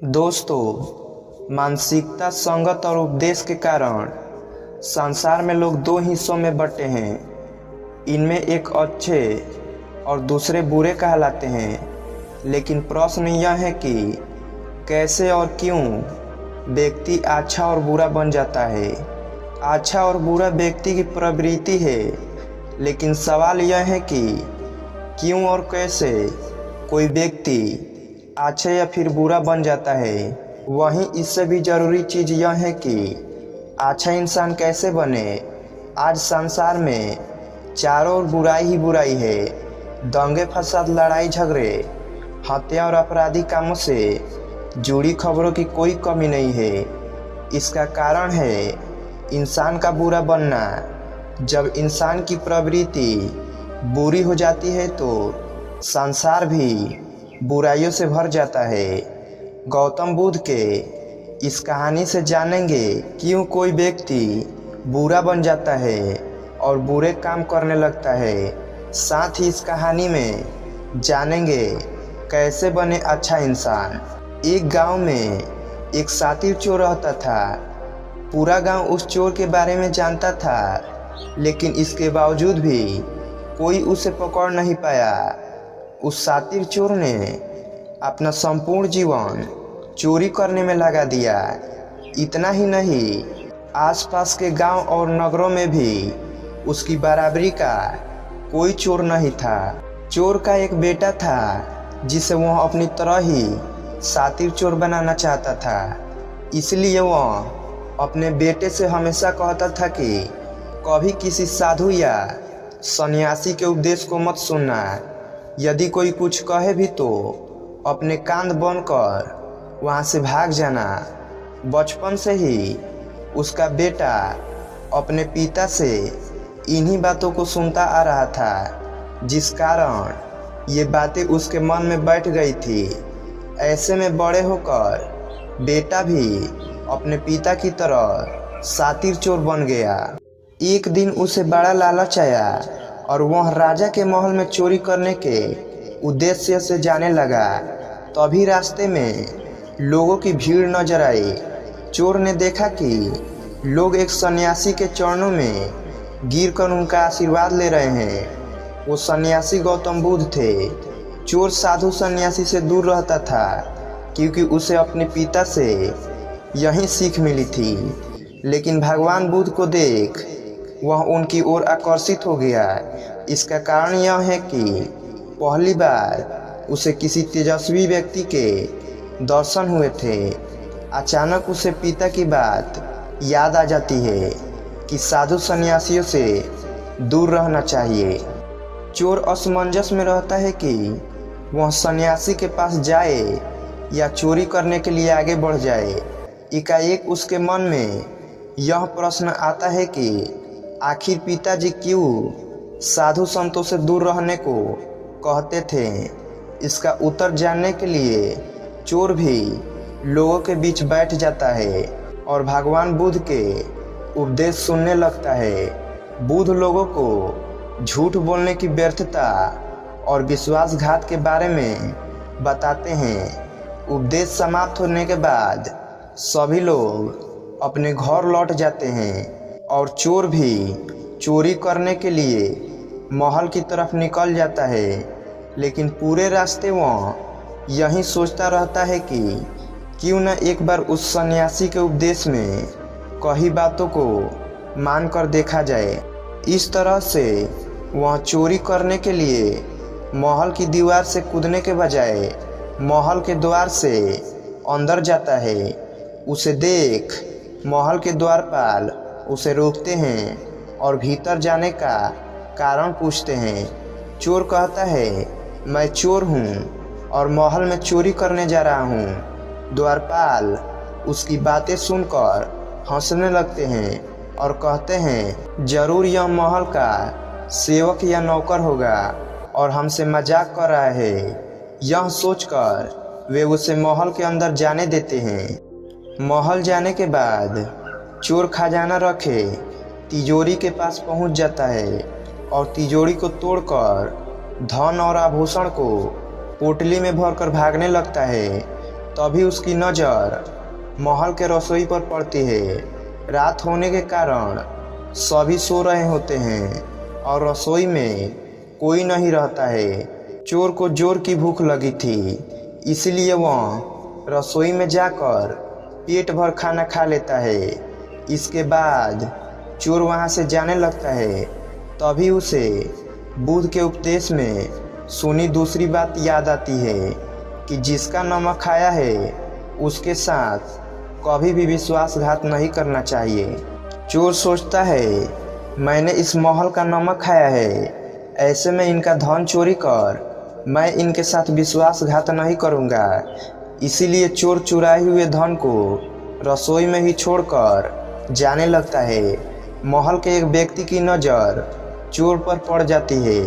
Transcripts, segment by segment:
दोस्तों, मानसिकता, संगत और उपदेश के कारण संसार में लोग दो हिस्सों में बंटे हैं। इनमें एक अच्छे और दूसरे बुरे कहलाते हैं। लेकिन प्रश्न यह है कि कैसे और क्यों व्यक्ति अच्छा और बुरा बन जाता है। अच्छा और बुरा व्यक्ति की प्रवृत्ति है, लेकिन सवाल यह है कि क्यों और कैसे कोई व्यक्ति अच्छा या फिर बुरा बन जाता है। वहीं इससे भी ज़रूरी चीज़ यह है कि अच्छा इंसान कैसे बने। आज संसार में चारों ओर बुराई ही बुराई है। दंगे फसाद, लड़ाई झगड़े, हत्या और आपराधिक कामों से जुड़ी खबरों की कोई कमी नहीं है। इसका कारण है इंसान का बुरा बनना। जब इंसान की प्रवृत्ति बुरी हो जाती है तो संसार भी बुराइयों से भर जाता है। गौतम बुद्ध के इस कहानी से जानेंगे क्यों कोई व्यक्ति बुरा बन जाता है और बुरे काम करने लगता है। साथ ही इस कहानी में जानेंगे कैसे बने अच्छा इंसान। एक गांव में एक शातिर चोर रहता था। पूरा गांव उस चोर के बारे में जानता था, लेकिन इसके बावजूद भी कोई उसे पकड़ नहीं पाया। उस शातिर चोर ने अपना संपूर्ण जीवन चोरी करने में लगा दिया। इतना ही नहीं, आसपास के गांव और नगरों में भी उसकी बराबरी का कोई चोर नहीं था। चोर का एक बेटा था जिसे वह अपनी तरह ही शातिर चोर बनाना चाहता था। इसलिए वह अपने बेटे से हमेशा कहता था कि कभी किसी साधु या सन्यासी के उपदेश को मत सुनना। यदि कोई कुछ कहे भी तो अपने कान बंद कर वहाँ से भाग जाना। बचपन से ही उसका बेटा अपने पिता से इन्हीं बातों को सुनता आ रहा था, जिस कारण ये बातें उसके मन में बैठ गई थी। ऐसे में बड़े होकर बेटा भी अपने पिता की तरह शातिर चोर बन गया। एक दिन उसे बड़ा लालच आया और वह राजा के महल में चोरी करने के उद्देश्य से जाने लगा। तभी रास्ते में लोगों की भीड़ नजर आई। चोर ने देखा कि लोग एक सन्यासी के चरणों में गिरकर उनका आशीर्वाद ले रहे हैं। वो सन्यासी गौतम बुद्ध थे। चोर साधु सन्यासी से दूर रहता था, क्योंकि उसे अपने पिता से यही सीख मिली थी। लेकिन भगवान बुद्ध को देख वह उनकी ओर आकर्षित हो गया। इसका कारण यह है कि पहली बार उसे किसी तेजस्वी व्यक्ति के दर्शन हुए थे। अचानक उसे पिता की बात याद आ जाती है कि साधु सन्यासियों से दूर रहना चाहिए। चोर असमंजस में रहता है कि वह सन्यासी के पास जाए या चोरी करने के लिए आगे बढ़ जाए। एकाएक उसके मन में यह प्रश्न आता है कि आखिर पिताजी क्यों साधु संतों से दूर रहने को कहते थे। इसका उत्तर जानने के लिए चोर भी लोगों के बीच बैठ जाता है और भगवान बुद्ध के उपदेश सुनने लगता है। बुद्ध लोगों को झूठ बोलने की व्यर्थता और विश्वासघात के बारे में बताते हैं। उपदेश समाप्त होने के बाद सभी लोग अपने घर लौट जाते हैं और चोर भी चोरी करने के लिए महल की तरफ निकल जाता है। लेकिन पूरे रास्ते वह यही सोचता रहता है कि क्यों न एक बार उस सन्यासी के उपदेश में कही बातों को मानकर देखा जाए। इस तरह से वह चोरी करने के लिए महल की दीवार से कूदने के बजाय महल के द्वार से अंदर जाता है। उसे देख महल के द्वारपाल उसे रोकते हैं और भीतर जाने का कारण पूछते हैं। चोर कहता है, मैं चोर हूँ और महल में चोरी करने जा रहा हूँ। द्वारपाल उसकी बातें सुनकर हंसने लगते हैं और कहते हैं, जरूर यह महल का सेवक या नौकर होगा और हमसे मजाक कर रहा है। यह सोचकर वे उसे महल के अंदर जाने देते हैं। महल जाने के बाद चोर खजाना रखे तिजोरी के पास पहुंच जाता है और तिजोरी को तोड़कर धन और आभूषण को पोटली में भरकर भागने लगता है। तभी उसकी नज़र महल के रसोई पर पड़ती है। रात होने के कारण सभी सो रहे होते हैं और रसोई में कोई नहीं रहता है। चोर को जोर की भूख लगी थी, इसलिए वह रसोई में जाकर पेट भर खाना खा लेता है। इसके बाद चोर वहां से जाने लगता है। तभी उसे बुद्ध के उपदेश में सुनी दूसरी बात याद आती है कि जिसका नमक खाया है उसके साथ कभी भी विश्वासघात नहीं करना चाहिए। चोर सोचता है, मैंने इस महल का नमक खाया है, ऐसे में इनका धन चोरी कर मैं इनके साथ विश्वासघात नहीं करूँगा। इसीलिए चोर चुराए हुए धन को रसोई में ही छोड़कर जाने लगता है। महल के एक व्यक्ति की नज़र चोर पर पड़ जाती है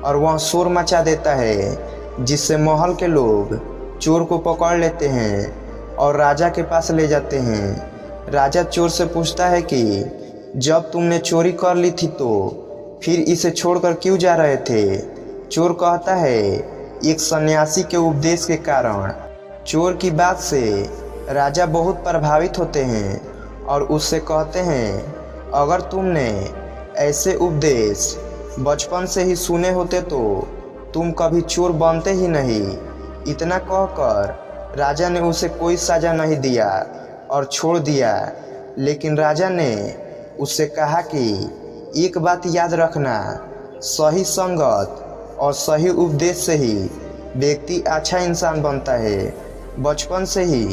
और वह शोर मचा देता है, जिससे महल के लोग चोर को पकड़ लेते हैं और राजा के पास ले जाते हैं। राजा चोर से पूछता है कि जब तुमने चोरी कर ली थी तो फिर इसे छोड़कर क्यों जा रहे थे? चोर कहता है, एक सन्यासी के उपदेश के कारण। चोर की बात से राजा बहुत प्रभावित होते हैं और उससे कहते हैं, अगर तुमने ऐसे उपदेश बचपन से ही सुने होते तो तुम कभी चोर बनते ही नहीं। इतना कहकर राजा ने उसे कोई सजा नहीं दिया और छोड़ दिया। लेकिन राजा ने उससे कहा कि एक बात याद रखना, सही संगत और सही उपदेश से ही व्यक्ति अच्छा इंसान बनता है। बचपन से ही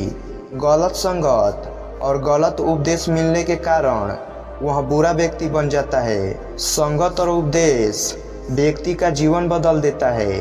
गलत संगत और गलत उपदेश मिलने के कारण वह बुरा व्यक्ति बन जाता है। संगत और उपदेश व्यक्ति का जीवन बदल देता है।